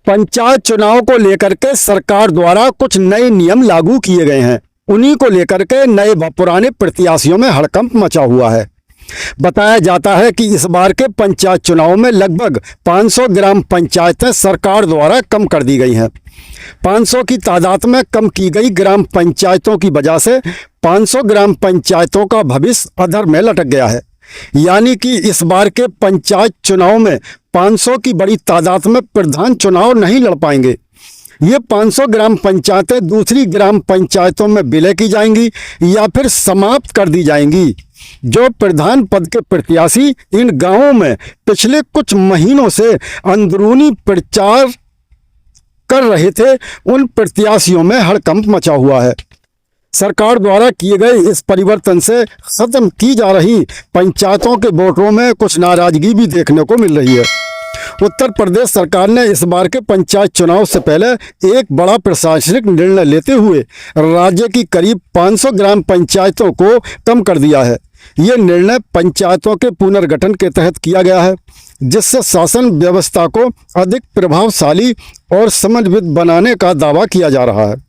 पंचायत चुनाव को लेकर के सरकार द्वारा कुछ नए नियम लागू किए गए हैं। उन्हीं को लेकर के नए व पुराने प्रत्याशियों में हड़कंप मचा हुआ है। बताया जाता है कि इस बार के पंचायत चुनाव में लगभग 500 ग्राम पंचायतें सरकार द्वारा कम कर दी गई हैं। 500 की तादाद में कम की गई ग्राम पंचायतों की वजह से 500 ग्राम पंचायतों का भविष्य अधर में लटक गया है। यानी कि इस बार के पंचायत चुनाव में 500 की बड़ी तादाद में प्रधान चुनाव नहीं लड़ पाएंगे। ये 500 ग्राम पंचायतें दूसरी ग्राम पंचायतों में विलय की जाएंगी या फिर समाप्त कर दी जाएंगी। जो प्रधान पद के प्रत्याशी इन गांवों में पिछले कुछ महीनों से अंदरूनी प्रचार कर रहे थे, उन प्रत्याशियों में हड़कंप मचा हुआ है। सरकार द्वारा किए गए इस परिवर्तन से खत्म की जा रही पंचायतों के वोटरों में कुछ नाराजगी भी देखने को मिल रही है। उत्तर प्रदेश सरकार ने इस बार के पंचायत चुनाव से पहले एक बड़ा प्रशासनिक निर्णय लेते हुए राज्य की करीब 500 ग्राम पंचायतों को कम कर दिया है। ये निर्णय पंचायतों के पुनर्गठन के तहत किया गया है, जिससे शासन व्यवस्था को अधिक प्रभावशाली और समन्वित बनाने का दावा किया जा रहा है।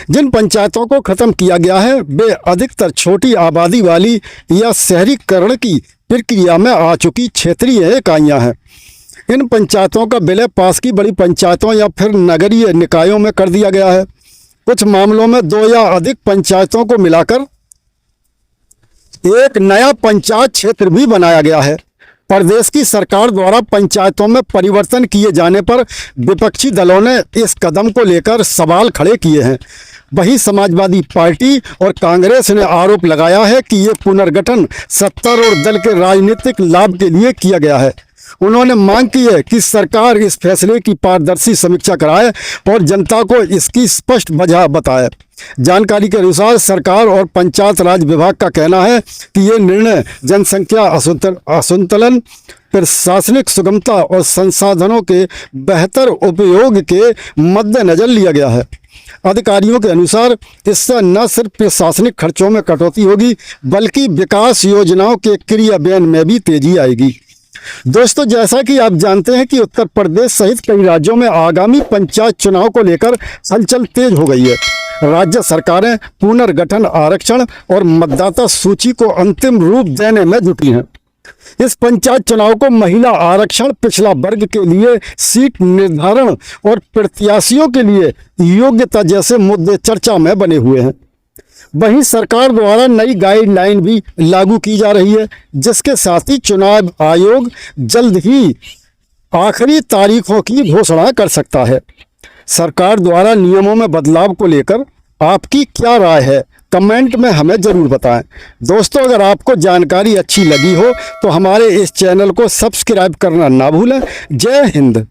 जिन पंचायतों को खत्म किया गया है वे अधिकतर छोटी आबादी वाली या शहरीकरण की प्रक्रिया में आ चुकी क्षेत्रीय इकाइयां हैं। इन पंचायतों का विलय पास की बड़ी पंचायतों या फिर नगरीय निकायों में कर दिया गया है। कुछ मामलों में 2 या अधिक पंचायतों को मिलाकर एक नया पंचायत क्षेत्र भी बनाया गया है। प्रदेश की सरकार द्वारा पंचायतों में परिवर्तन किए जाने पर विपक्षी दलों ने इस कदम को लेकर सवाल खड़े किए हैं। वहीं समाजवादी पार्टी और कांग्रेस ने आरोप लगाया है कि ये पुनर्गठन सत्तारूढ़ दल के राजनीतिक लाभ के लिए किया गया है। उन्होंने मांग की है कि सरकार इस फैसले की पारदर्शी समीक्षा कराए और जनता को इसकी स्पष्ट वजह बताए। जानकारी के अनुसार सरकार और पंचायत राज विभाग का कहना है कि ये निर्णय जनसंख्या असंतुलन, प्रशासनिक सुगमता और संसाधनों के बेहतर उपयोग के मद्देनजर लिया गया है। अधिकारियों के अनुसार इससे न सिर्फ प्रशासनिक खर्चों में कटौती होगी बल्कि विकास योजनाओं के क्रियान्वयन में भी तेजी आएगी। दोस्तों, जैसा कि आप जानते हैं कि उत्तर प्रदेश सहित कई राज्यों में आगामी पंचायत चुनाव को लेकर हलचल तेज हो गई है। राज्य सरकारें पुनर्गठन, आरक्षण और मतदाता सूची को अंतिम रूप देने में जुटी हैं। इस पंचायत चुनाव को महिला आरक्षण, पिछड़ा वर्ग के लिए सीट निर्धारण और प्रत्याशियों के लिए योग्यता जैसे मुद्दे चर्चा में बने हुए हैं। वहीं सरकार द्वारा नई गाइडलाइन भी लागू की जा रही है, जिसके साथ ही चुनाव आयोग जल्द ही आखिरी तारीखों की घोषणा कर सकता है। सरकार द्वारा नियमों में बदलाव को लेकर आपकी क्या राय है, कमेंट में हमें ज़रूर बताएं। दोस्तों, अगर आपको जानकारी अच्छी लगी हो तो हमारे इस चैनल को सब्सक्राइब करना ना भूलें। जय हिंद।